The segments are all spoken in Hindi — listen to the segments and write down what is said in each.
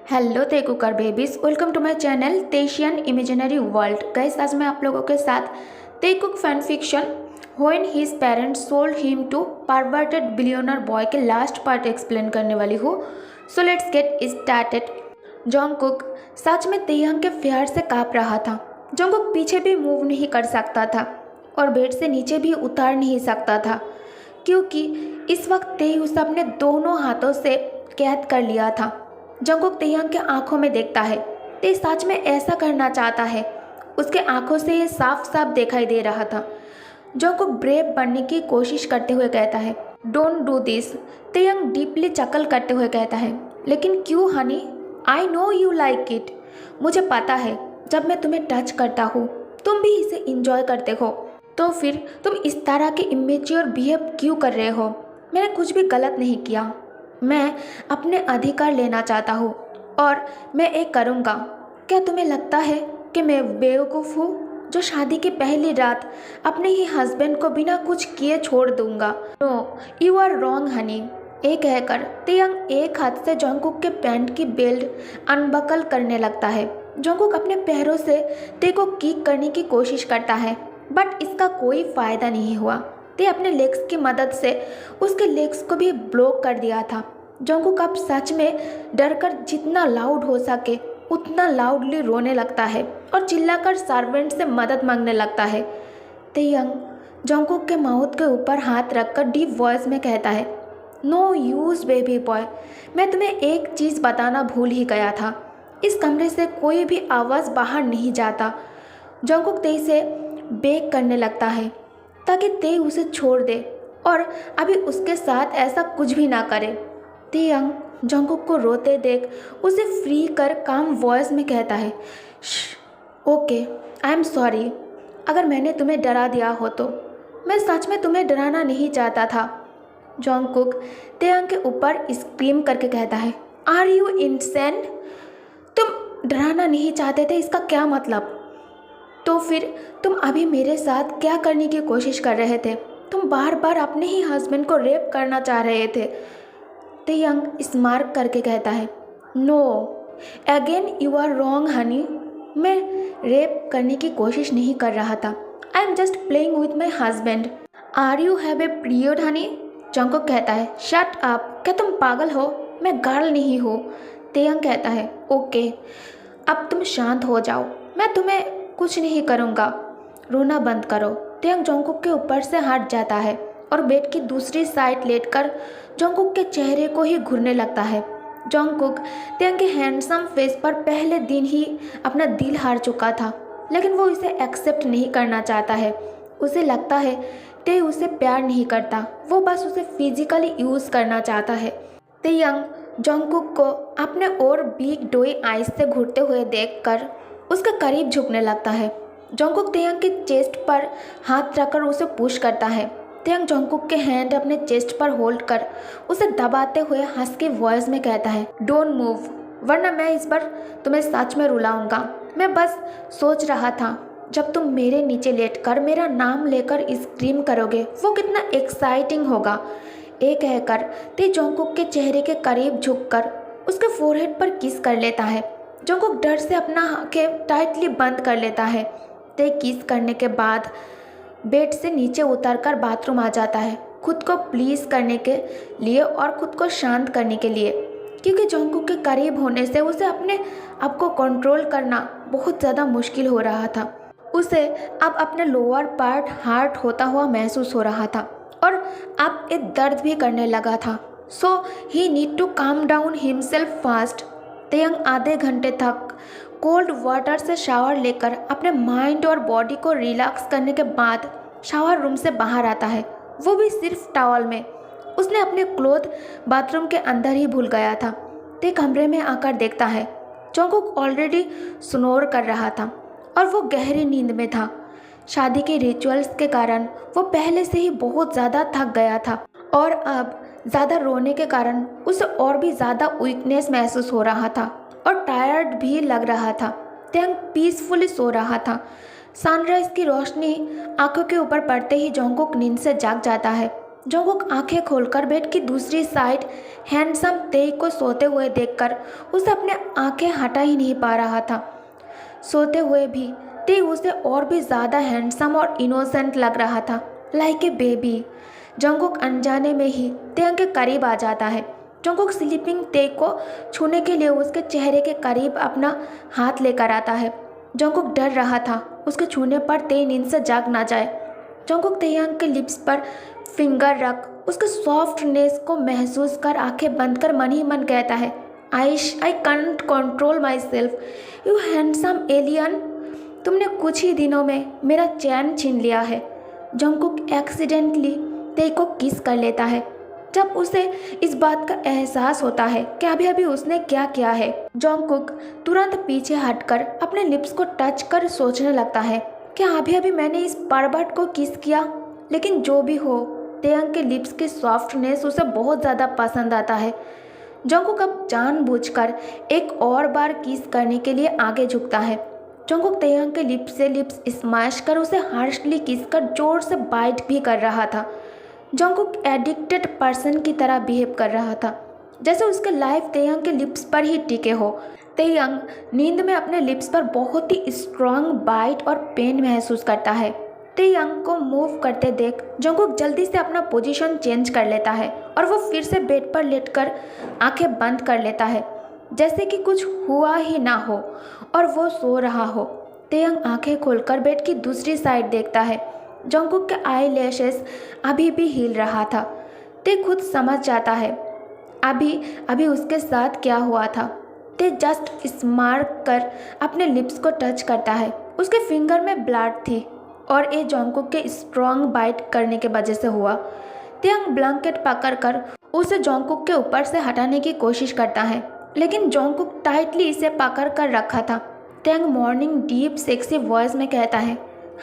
Hello Taekooker babies, welcome to my channel तेशियन इमेजिनरी वर्ल्ड। गाइस, आज मैं आप लोगों के साथ Taekook fan fiction when his parents sold him to perverted billionaire boy के लास्ट पार्ट एक्सप्लेन करने वाली हूँ। So let's get started. Jungkook सच में तेयंग के प्यार से काँप रहा था। जंगकुक पीछे भी मूव नहीं कर सकता था और बेड से नीचे भी उतार नहीं सकता था, क्योंकि इस वक्त तेई उसे अपने दोनों हाथों से कैद कर लिया था। जंगकुक तेयंग के आंखों में देखता है। ते सच में ऐसा करना चाहता है। उसके आंखों से ये साफ साफ दिखाई दे रहा था। जंगकुक ब्रेव बनने की कोशिश करते हुए कहता है, डोंट डू दिस। तेयंग डीपली चकल करते हुए कहता है, लेकिन क्यों Honey? I know you like it. मुझे पता है, जब मैं तुम्हें टच करता हूँ तुम भी इसे इंजॉय करते हो, तो फिर तुम इस तरह के इमेच्योर बिहेव क्यों कर रहे हो? मैंने कुछ भी गलत नहीं किया। मैं अपने अधिकार लेना चाहता हूँ और मैं एक करूँगा। क्या तुम्हें लगता है कि मैं बेवकूफ़ हूँ जो शादी की पहली रात अपने ही हस्बैंड को बिना कुछ किए छोड़ दूँगा? No, you are wrong honey. ये कहकर तेयंग एक हाथ से जंगकुक के पैंट की बेल्ट अनबकल करने लगता है। जंगकुक अपने पैरों से ते को किक करने की कोशिश करता है, बट इसका कोई फ़ायदा नहीं हुआ। ते अपने लेग्स की मदद से उसके लेग्स को भी ब्लॉक कर दिया था। जंगकुक अब सच में डरकर जितना लाउड हो सके उतना लाउडली रोने लगता है और चिल्लाकर सर्वेंट से मदद मांगने लगता है। तेयंग जंगकुक के माउथ के ऊपर हाथ रखकर डीप वॉइस में कहता है, नो यूज बेबी बॉय। मैं तुम्हें एक चीज़ बताना भूल ही गया था। इस कमरे से कोई भी आवाज़ बाहर नहीं जाता। जंगकुक ते से बेग करने लगता है ताकि ते उसे छोड़ दे और अभी उसके साथ ऐसा कुछ भी ना करे। तेयंग जंगकुक को रोते देख उसे फ्री कर काम वॉइस में कहता है, ओके, आई एम सॉरी अगर मैंने तुम्हें डरा दिया हो तो। मैं सच में तुम्हें डराना नहीं चाहता था। जंगकुक तेयंग के ऊपर स्क्रीम करके कहता है, आर यू इनसेंट? तुम डराना नहीं चाहते थे, इसका क्या मतलब? तो फिर तुम अभी मेरे साथ क्या करने की कोशिश कर रहे थे? तुम बार बार अपने ही हस्बैंड को रेप करना चाह रहे थे। तेयंग स्मार्क करके कहता है, no, again you are wrong honey. मैं रेप करने की कोशिश नहीं कर रहा था। I am just playing with my husband. Are you have a period honey? Jungkook कहता है, शट अप, क्या तुम पागल हो? मैं गर्ल नहीं हूँ। तेयंग कहता है, ओके, अब तुम शांत हो जाओ, मैं तुम्हें कुछ नहीं करूँगा। रोना बंद करो। तेयंग जंगकुक के ऊपर से हट जाता है और बेड की दूसरी साइड लेटकर जंगकुक के चेहरे को ही घूरने लगता है। जंगकुक तेयंग के हैंडसम फेस पर पहले दिन ही अपना दिल हार चुका था, लेकिन वो इसे एक्सेप्ट नहीं करना चाहता है। उसे लगता है ते उसे प्यार नहीं करता, वो बस उसे फिजिकली यूज़ करना चाहता है। तेयंग जंगकुक को अपने और बिग डोई आइज से घूरते हुए देखकर उसके करीब झुकने लगता है। जंगकुक तेयंग के चेस्ट पर हाथ रखकर उसे पुश करता है। तेयंग जंगकुक के हैंड अपने चेस्ट पर होल्ड कर उसे दबाते हुए हंस के वॉइस में कहता है, डोंट मूव, वरना मैं इस बार तुम्हें सच में रुलाऊंगा। मैं बस सोच रहा था जब तुम मेरे नीचे लेटकर मेरा नाम लेकर स्क्रीम करोगे वो कितना एक्साइटिंग होगा। ये कहकर ते जंगकुक के चेहरे के करीब झुककर उसके फोरहेड पर किस कर लेता है। जंगकुक डर से अपना आंखें टाइटली बंद कर लेता है। ते किस करने के बाद बेड से नीचे उतरकर बाथरूम आ जाता है, खुद को प्लीज़ करने के लिए और खुद को शांत करने के लिए, क्योंकि जंगकुक के करीब होने से उसे अपने आप को कंट्रोल करना बहुत ज़्यादा मुश्किल हो रहा था। उसे अब अपने लोअर पार्ट हार्ट होता हुआ महसूस हो रहा था और अब एक दर्द भी करने लगा था। So he need to calm down himself fast. Taehyung आधे घंटे तक कोल्ड वाटर से शावर लेकर अपने माइंड और बॉडी को रिलैक्स करने के बाद शावर रूम से बाहर आता है, वो भी सिर्फ टॉवल में। उसने अपने क्लोथ बाथरूम के अंदर ही भूल गया था। ते कमरे में आकर देखता है जंगकुक ऑलरेडी स्नोर कर रहा था और वो गहरी नींद में था। शादी के रिचुअल्स के कारण वो पहले से ही बहुत ज़्यादा थक गया था और अब ज़्यादा रोने के कारण उसे और भी ज़्यादा वीकनेस महसूस हो रहा था और टायर्ड भी लग रहा था। तेयंग पीसफुली सो रहा था। सनराइज की रोशनी आंखों के ऊपर पड़ते ही जंगकुक नींद से जाग जाता है जंगकुक आंखें खोलकर बेड की दूसरी साइड हैंडसम तेई को सोते हुए देखकर उसे अपने आंखें हटा ही नहीं पा रहा था। सोते हुए भी तेई उसे और भी ज़्यादा हैंडसम और इनोसेंट लग रहा था, लाइक ए बेबी। जंगकुक अनजाने में ही तेयंग के करीब आ जाता है। जंगकुक स्लीपिंग तेई को छूने के लिए उसके चेहरे के करीब अपना हाथ लेकर आता है। जंगकुक डर रहा था उसके छूने पर तेई नींद से जाग ना जाए। जंगकुक तेयंग के लिप्स पर फिंगर रख उसके सॉफ्टनेस को महसूस कर आंखें बंद कर मन ही मन कहता है, I can't control my self, you handsome alien, तुमने कुछ ही दिनों में मेरा चैन छीन लिया है। जंगकुक एक्सीडेंटली तेई को किस कर लेता है। जब उसे इस बात का एहसास होता है कि अभी अभी उसने क्या किया है, जंगकुक तुरंत पीछे हटकर अपने लिप्स को टच कर सोचने लगता है कि अभी अभी मैंने इस परवर्ट को किस किया। लेकिन जो भी हो, तेयंग के लिप्स की सॉफ्टनेस उसे बहुत ज़्यादा पसंद आता है। जंगकुक अब जानबूझकर एक और बार किस करने के लिए आगे झुकता है। जंगकुक तेयंग के लिप्स से लिप्स स्मैश कर उसे हार्शली किस कर जोर से बाइट भी कर रहा था। जंगकुक एडिक्टेड पर्सन की तरह बिहेव कर रहा था, जैसे उसके लाइफ तेयंग के लिप्स पर ही टिके हो। तेयंग नींद में अपने लिप्स पर बहुत ही स्ट्रांग बाइट और पेन महसूस करता है। तेयंग को मूव करते देख जंगकुक जल्दी से अपना पोजीशन चेंज कर लेता है और वो फिर से बेड पर लेटकर आंखें बंद कर लेता है, जैसे कि कुछ हुआ ही ना हो और वो सो रहा हो। तेयंग आंखें खोलकर बेड की दूसरी साइड देखता है। जंगकुक के आई लैशेस अभी भी हिल रहा था। ते खुद समझ जाता है अभी उसके साथ क्या हुआ था। ते जस्ट स्मार्ट कर अपने लिप्स को टच करता है। उसके फिंगर में ब्लड थी और ये जंगकुक के स्ट्रॉन्ग बाइट करने के वजह से हुआ। तेयंग ब्लैंकेट पकड़कर उसे जंगकुक के ऊपर से हटाने की कोशिश करता है, लेकिन जंगकुक टाइटली इसे पकड़ कर रखा था। तेयंग मॉर्निंग डीप सेक्सी वॉइस में कहता है,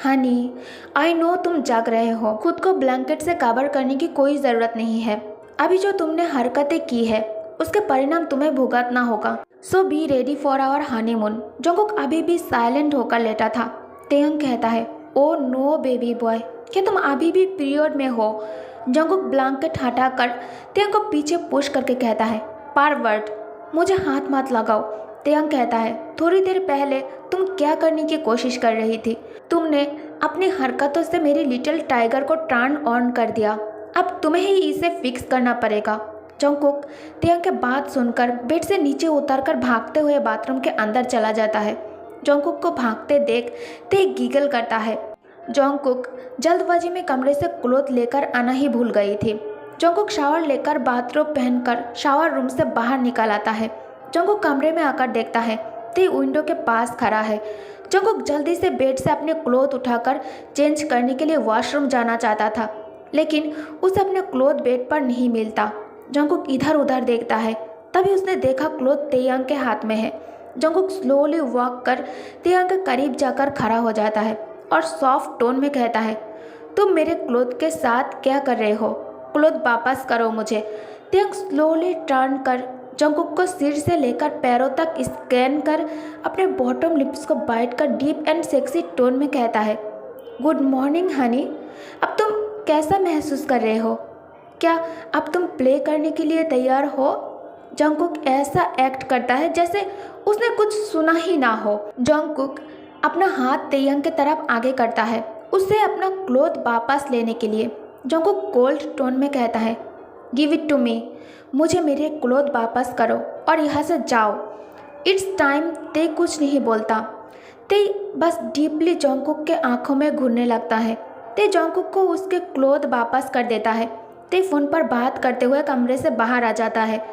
हनी आई नो तुम जाग रहे हो, खुद को ब्लैंकेट से कवर करने की कोई ज़रूरत नहीं है। अभी जो तुमने हरकतें की है उसके परिणाम तुम्हें भुगतना होगा। So be ready for our honeymoon. Jungkook अभी भी साइलेंट होकर लेटा था। तेयंग कहता है, ओ नो बेबी बॉय, क्या तुम अभी भी पीरियड में हो? जंगकुक ब्लैंकेट हटाकर तेयंग को पीछे पुश करके कहता है, पारवर्ट मुझे हाथ मत लगाओ। तेयंग कहता है, थोड़ी देर पहले तुम क्या करने की कोशिश कर रही थी? तुमने अपनी हरकतों से मेरी लिटिल टाइगर को टर्न ऑन कर दिया। अब तुम्हें ही इसे फिक्स करना पड़ेगा। जंगकुक तेयंग के बात सुनकर बेड से नीचे उतरकर भागते हुए बाथरूम के अंदर चला जाता है। जंगकुक को भागते देख ते गीगल करता है। जंगकुक जल्दबाजी में कमरे से क्लोथ लेकर आना ही भूल गई थी। जंगकुक शावर लेकर बाथरोब पहनकर शावर रूम से बाहर निकल आता है। जंगकुक कमरे में आकर देखता है ते विंडो के पास खड़ा है। जंगकुक जल्दी से बेड से अपने क्लोथ उठाकर चेंज करने के लिए वॉशरूम जाना चाहता था, लेकिन उसे अपने क्लोथ बेड पर नहीं मिलता। जंगकुक इधर उधर देखता है, तभी उसने देखा क्लोथ तेयंग के हाथ में है। जंगकुक स्लोली वॉक कर तेयंग के करीब जाकर खड़ा हो जाता है और सॉफ्ट टोन में कहता है, तुम मेरे क्लोथ के साथ क्या कर रहे हो? क्लोथ वापस करो मुझे। तेयंग स्लोली टर्न कर जंगकुक को सिर से लेकर पैरों तक स्कैन कर अपने बॉटम लिप्स को बाइट कर डीप एंड सेक्सी टोन में कहता है, गुड मॉर्निंग हनी, अब तुम कैसा महसूस कर रहे हो? क्या अब तुम प्ले करने के लिए तैयार हो? जंगकुक ऐसा एक्ट करता है जैसे उसने कुछ सुना ही ना हो। जंगकुक अपना हाथ तेयंग की तरफ आगे करता है उससे अपना क्लोथ वापस लेने के लिए। जंगकुक कोल्ड टोन में कहता है, गिव इट टू मी, मुझे मेरे क्लोथ वापस करो और यहाँ से जाओ। It's time. ते कुछ नहीं बोलता। ते बस डीपली जंगकुक के आंखों में घूरने लगता है। ते जंगकुक को उसके क्लोथ वापस कर देता है। ते फ़ोन पर बात करते हुए कमरे से बाहर आ जाता है।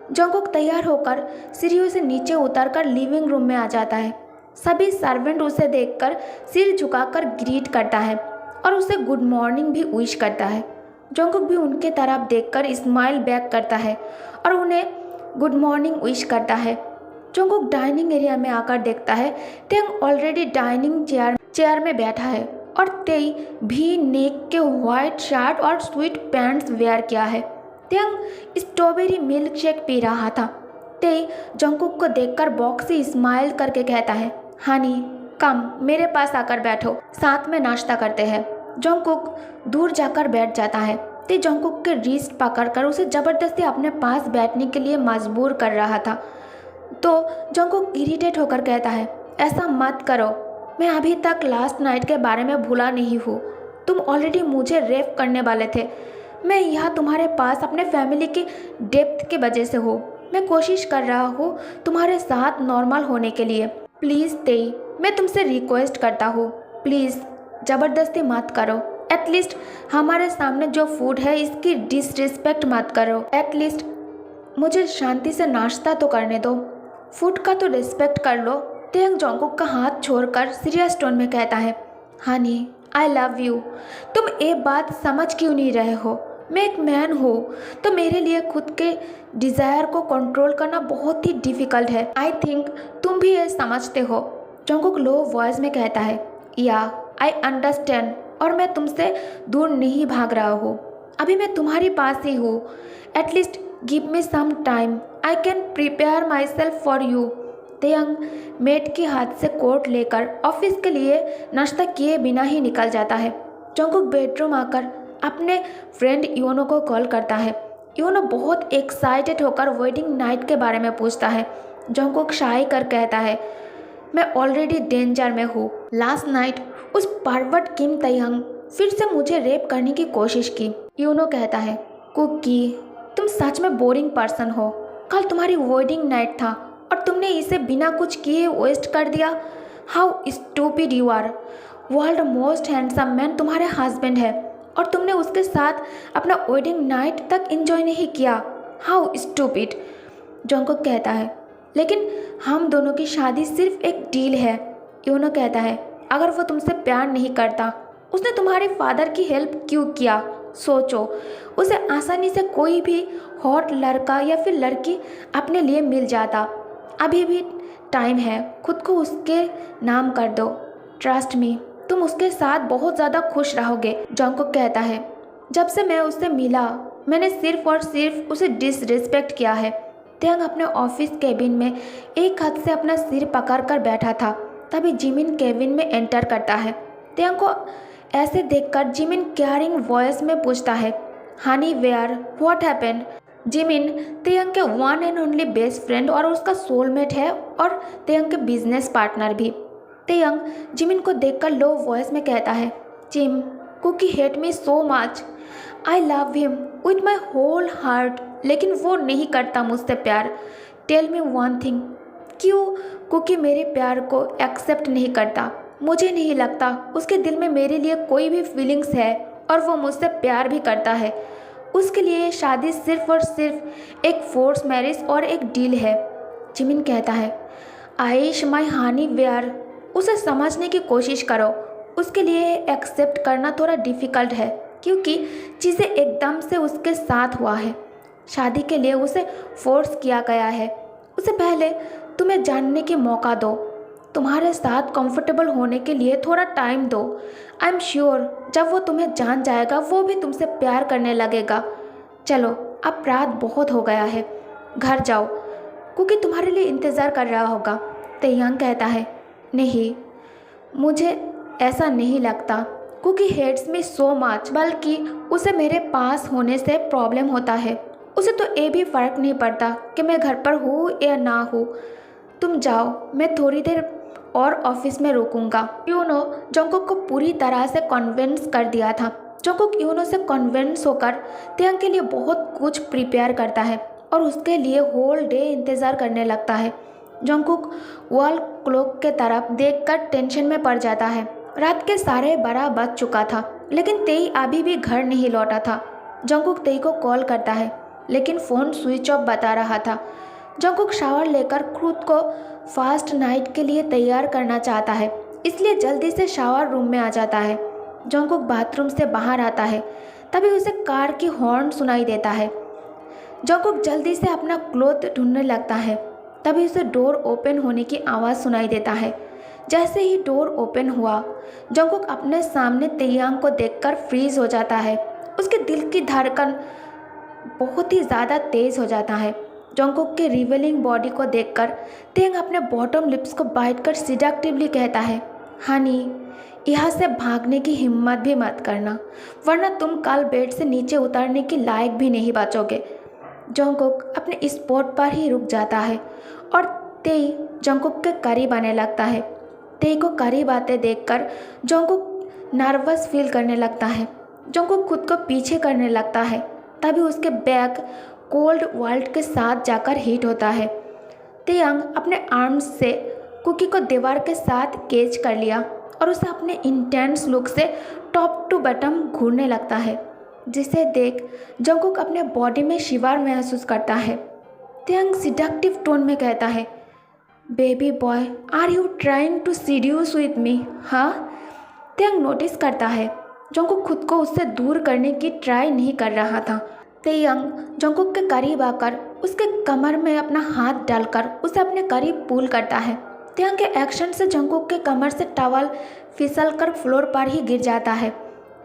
जंगकुक तैयार होकर सीढ़ियों से नीचे उतरकर लिविंग रूम में आ जाता है। सभी सर्वेंट उसे देखकर सिर झुकाकर ग्रीट करता है और उसे गुड मॉर्निंग भी विश करता है। जंगकुक भी उनके तरफ देखकर स्माइल बैक करता है और उन्हें गुड मॉर्निंग विश करता है। जंगकुक डाइनिंग एरिया में आकर देखता है तेयंग ऑलरेडी डाइनिंग चेयर में बैठा है और तेई भी नेक के व्हाइट शर्ट और स्वीट पैंट्स वेयर किया है। तेयंग स्ट्रॉबेरी मिल्क शेक पी रहा था। तेई जंगकुक को देखकर बॉक्स से स्माइल करके कहता है, हनी कम मेरे पास आकर बैठो, साथ में नाश्ता करते हैं। जंगकुक दूर जाकर बैठ जाता है। ते जंगकुक के रिस्ट पकड़कर उसे ज़बरदस्ती अपने पास बैठने के लिए मजबूर कर रहा था। तो जंगकुक इरिटेट होकर कहता है, ऐसा मत करो, मैं अभी तक लास्ट नाइट के बारे में भूला नहीं हूँ। तुम ऑलरेडी मुझे रेप करने वाले थे। मैं यहाँ तुम्हारे पास अपने फैमिली की डेप्थ की वजह से हूँ। मैं कोशिश कर रहा हूँ तुम्हारे साथ नॉर्मल होने के लिए। प्लीज़ तेई, मैं तुमसे रिक्वेस्ट करता हूँ, प्लीज़ ज़बरदस्ती मत करो। एटलीस्ट हमारे सामने जो फूड है इसकी डिसरिस्पेक्ट मत करो। एटलीस्ट मुझे शांति से नाश्ता तो करने दो। फूड का तो रिस्पेक्ट कर लो। तेयंग जंगकुक का हाथ छोड़कर सीरियस टोन में कहता है, हनी आई लव यू। तुम एक बात समझ क्यों नहीं रहे हो? मैं एक मैन हूँ तो मेरे लिए खुद के डिज़ायर को कंट्रोल करना बहुत ही डिफ़िकल्ट है। आई थिंक तुम भी ये समझते हो। जंगकुक लो वॉइस में कहता है, या आई अंडरस्टैंड, और मैं तुमसे दूर नहीं भाग रहा हूँ। अभी मैं तुम्हारे पास ही हूँ। At least give me some time, I can prepare myself for you. Taehyung mate के हाथ से कोट लेकर ऑफिस के लिए नाश्ता किए बिना ही निकल जाता है। जंगकुक बेडरूम आकर अपने फ्रेंड योनो को कॉल करता है। योनो बहुत एक्साइटेड होकर वेडिंग नाइट के बारे में पूछता है। जंगकुक शाय कर कहता है, मैं ऑलरेडी डेंजर में हूँ। लास्ट नाइट उस परवर्ट किम तयंग फिर से मुझे रेप करने की कोशिश की। योनो कहता है, कुकी तुम सच में बोरिंग पर्सन हो। कल तुम्हारी वेडिंग नाइट था और तुमने इसे बिना कुछ किए वेस्ट कर दिया। How stupid you are. World most handsome man तुम्हारे हस्बैंड है और तुमने उसके साथ अपना वेडिंग नाइट तक एंजॉय नहीं किया। How stupid. जंगकुक कहता है, लेकिन हम दोनों की शादी सिर्फ एक डील है। योनो कहता है, अगर वो तुमसे प्यार नहीं करता उसने तुम्हारे फादर की हेल्प क्यों किया? सोचो, उसे आसानी से कोई भी हॉट लड़का या फिर लड़की अपने लिए मिल जाता। अभी भी टाइम है, खुद को उसके नाम कर दो। ट्रस्ट मी, तुम उसके साथ बहुत ज़्यादा खुश रहोगे। जंगकुक कहता है, जब से मैं उससे मिला मैंने सिर्फ और सिर्फ उसे डिसरिस्पेक्ट किया है। तेयंग अपने ऑफिस केबिन में एक हाथ से अपना सिर पकड़ कर बैठा था। तभी जिमिन केबिन में एंटर करता है। तेयंग को ऐसे देखकर जिमिन केयरिंग वॉइस में पूछता है, honey where what happened. Jimin Taehyung के one and only best friend और उसका सोलमेट है और तेयंग के बिजनेस पार्टनर भी। तेयंग जिमिन को देखकर लो वॉइस में कहता है, जिम Kookie hate me so much. I love him with my whole heart, लेकिन वो नहीं करता मुझसे प्यार। टेल मी वन थिंग, क्यों कुकी मेरे प्यार को एक्सेप्ट नहीं करता? मुझे नहीं लगता उसके दिल में मेरे लिए कोई भी फीलिंग्स है और वो मुझसे प्यार भी करता है। उसके लिए ये शादी सिर्फ और सिर्फ एक फोर्स मैरिज और एक डील है। जिमिन कहता है, आयुष माई हानी वेयर, उसे समझने की कोशिश करो। उसके लिए एक्सेप्ट करना थोड़ा डिफ़िकल्ट है क्योंकि चीज़ें एकदम से उसके साथ हुआ है। शादी के लिए उसे फोर्स किया गया है। उसे पहले तुम्हें जानने की मौका दो। तुम्हारे साथ कंफर्टेबल होने के लिए थोड़ा टाइम दो। आई एम श्योर जब वो तुम्हें जान जाएगा वो भी तुमसे प्यार करने लगेगा। चलो अब रात बहुत हो गया है, घर जाओ, क्योंकि तुम्हारे लिए इंतज़ार कर रहा होगा। तेयंग कहता है, नहीं मुझे ऐसा नहीं लगता, क्योंकि हेट्स मी सो मच, बल्कि उसे मेरे पास होने से प्रॉब्लम होता है। उसे तो ये भी फ़र्क नहीं पड़ता कि मैं घर पर हूँ या ना हूँ। तुम जाओ, मैं थोड़ी देर और ऑफिस में रुकूंगा। यूनो जंगकुक को पूरी तरह से कन्विंस कर दिया था। जंगकुक यूनो से कन्विंस होकर तेयंग के लिए बहुत कुछ प्रिपेयर करता है और उसके लिए होल डे इंतज़ार करने लगता है। जंगकुक वॉल क्लॉक के तरफ देखकर टेंशन में पड़ जाता है। रात के 12:30 बज चुका था, लेकिन तेई अभी भी घर नहीं लौटा था। जंगकुक तेई को कॉल करता है, लेकिन फ़ोन स्विच ऑफ बता रहा था। जंगकुक शावर लेकर खुद को फास्ट नाइट के लिए तैयार करना चाहता है, इसलिए जल्दी से शावर रूम में आ जाता है। जंगकुक बाथरूम से बाहर आता है, तभी उसे कार की हॉर्न सुनाई देता है। जंगकुक जल्दी से अपना क्लोथ ढूंढने लगता है, तभी उसे डोर ओपन होने की आवाज़ सुनाई देता है। जैसे ही डोर ओपन हुआ, जंगकुक अपने सामने तेयंग को देखकर फ्रीज हो जाता है। उसके दिल की धड़कन बहुत ही ज़्यादा तेज़ हो जाता है। जंगकुक के रिवेलिंग बॉडी को देखकर तेयंग अपने बॉटम लिप्स को बाइट कर सिडक्टिवली कहता है, हनी, यहाँ से भागने की हिम्मत भी मत करना, वरना तुम कल बेड से नीचे उतरने के लायक भी नहीं बचोगे। जंगकुक अपने स्पॉट पर ही रुक जाता है और तेई जंगकुक के करीब आने लगता है। तेई को करीब आते देखकर जंगकुक नर्वस फील करने लगता है। जंगकुक खुद को पीछे करने लगता है। तभी उसके बैक कोल्ड वर्ल्ड के साथ जाकर हिट होता है। तेयंग अपने आर्म्स से कुकी को दीवार के साथ कैच कर लिया और उसे अपने इंटेंस लुक से टॉप टू बॉटम घूरने लगता है, जिसे देख जंगकुक अपने बॉडी में शिवर महसूस करता है। तेयंग सिडक्टिव टोन में कहता है, baby boy, are you trying to seduce with me? हाँ। तेयंग नोटिस करता है जंगकुक खुद को उससे दूर करने की ट्राई नहीं कर रहा था। तेयंग जंगकुक के करीब आकर उसके कमर में अपना हाथ डालकर उसे अपने करीब पुल करता है। तेयंग के एक्शन से जंगकुक के कमर से टॉवल फिसलकर फ्लोर पर ही गिर जाता है।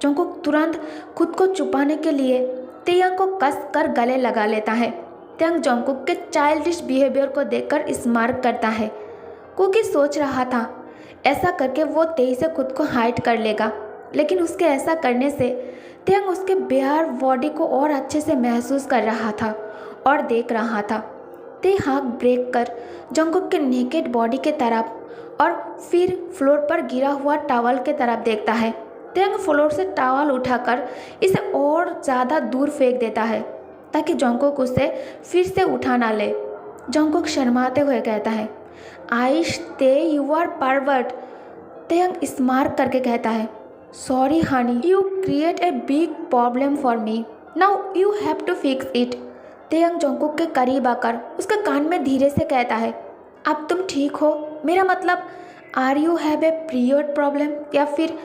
जंगकुक तुरंत खुद को छुपाने के लिए तेयंग को कस कर गले लगा लेता है। तेयंग जंगकुक के चाइल्डिश बिहेवियर को देखकर स्मार्ट करता है। कुकी सोच रहा था ऐसा करके वो तेई से खुद को हाइड कर लेगा, लेकिन उसके ऐसा करने से तेयंग उसके बेयर बॉडी को और अच्छे से महसूस कर रहा था और देख रहा था। तेई हाथ ब्रेक कर जंगकुक के नेकेड बॉडी के तरफ और फिर फ्लोर पर गिरा हुआ टॉवल के तरफ देखता है। तेयंग फ्लोर से टॉवल उठाकर इसे और ज़्यादा दूर फेंक देता है ताकि जंगकुक उसे फिर से उठा ना ले। जंगकुक शर्माते हुए कहता है, आइश Tae you are pervert. Taehyung smart करके कहता है, sorry honey, you create a big problem for me, now you have to fix it. Taehyung Jungkook के करीब आकर उसके कान में धीरे से कहता है, अब तुम ठीक हो? मेरा मतलब, are you have a period problem? या फिर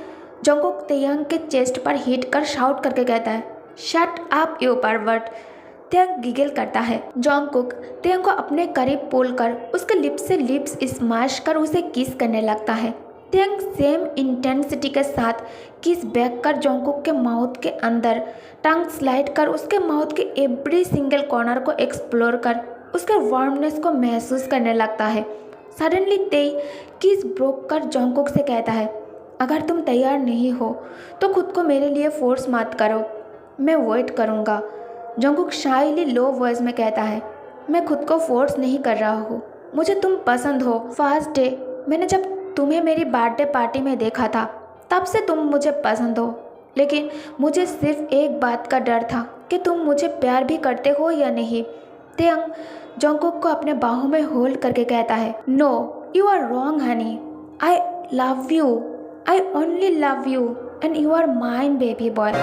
जंगकुक तेयंग के चेस्ट पर हिट कर शाउट करके कहता है, shut up you pervert. Taehyung giggle करता है। जंगकुक तेयंग को अपने करीब पुल कर उसके लिप्स से लिप्स स्मैश कर उसे किस करने लगता है। तेयंग सेम इंटेंसिटी के साथ किस बैक कर जंगकुक के माउथ के अंदर टंग स्लाइड कर उसके माउथ के एवरी सिंगल कॉर्नर को एक्सप्लोर कर उसके वार्मनेस को महसूस करने लगता है। सडनली तेई किस ब्रोक कर जंगकुक से कहता है, अगर तुम तैयार नहीं हो तो खुद को मेरे लिए फोर्स मत करो, मैं वेट करूँगा। जंगकुक शाइली लो वॉइस में कहता है, मैं खुद को फोर्स नहीं कर रहा हूँ, मुझे तुम पसंद हो। फर्स्ट डे मैंने जब तुम्हें मेरी बर्थडे पार्टी में देखा था तब से तुम मुझे पसंद हो, लेकिन मुझे सिर्फ एक बात का डर था कि तुम मुझे प्यार भी करते हो या नहीं। तेयंग जंगकुक को अपने बाहों में होल्ड करके कहता है, no you are wrong honey, I love you, I only love you and you are mine baby boy.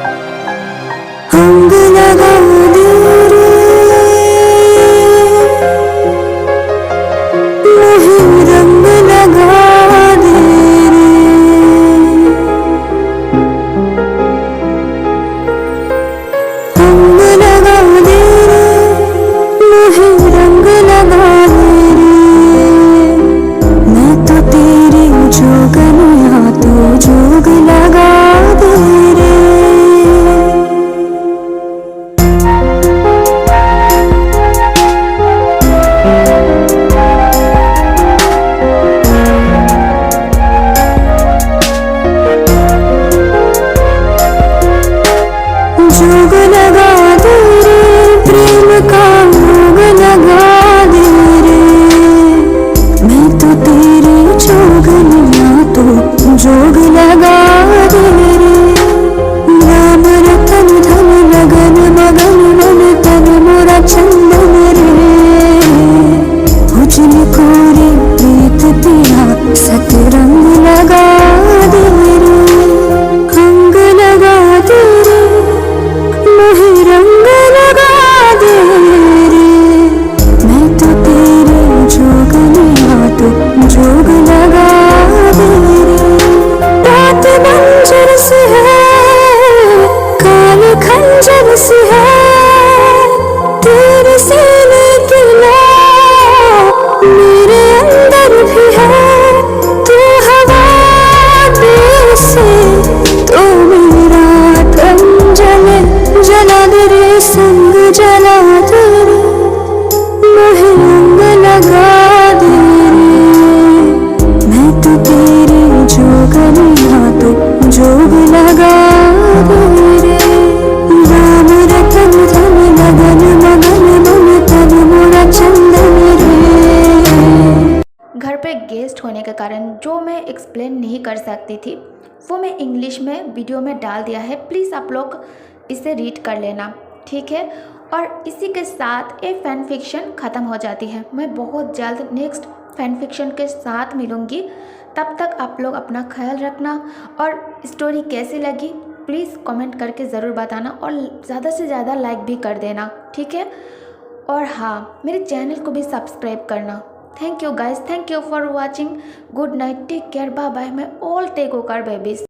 पे गेस्ट होने के कारण जो मैं एक्सप्लेन नहीं कर सकती थी वो मैं इंग्लिश में वीडियो में डाल दिया है। प्लीज़ आप लोग इसे रीड कर लेना, ठीक है। और इसी के साथ ये फैन फिक्शन ख़त्म हो जाती है। मैं बहुत जल्द नेक्स्ट फैन फिक्शन के साथ मिलूँगी। तब तक आप लोग अपना ख्याल रखना और स्टोरी कैसी लगी प्लीज़ कमेंट करके ज़रूर बताना और ज़्यादा से ज़्यादा लाइक भी कर देना, ठीक है। और हाँ, मेरे चैनल को भी सब्सक्राइब करना। Thank you guys, thank you for watching. Good night, take care, bye bye. मैं ऑल टेक ओकर बेबीज।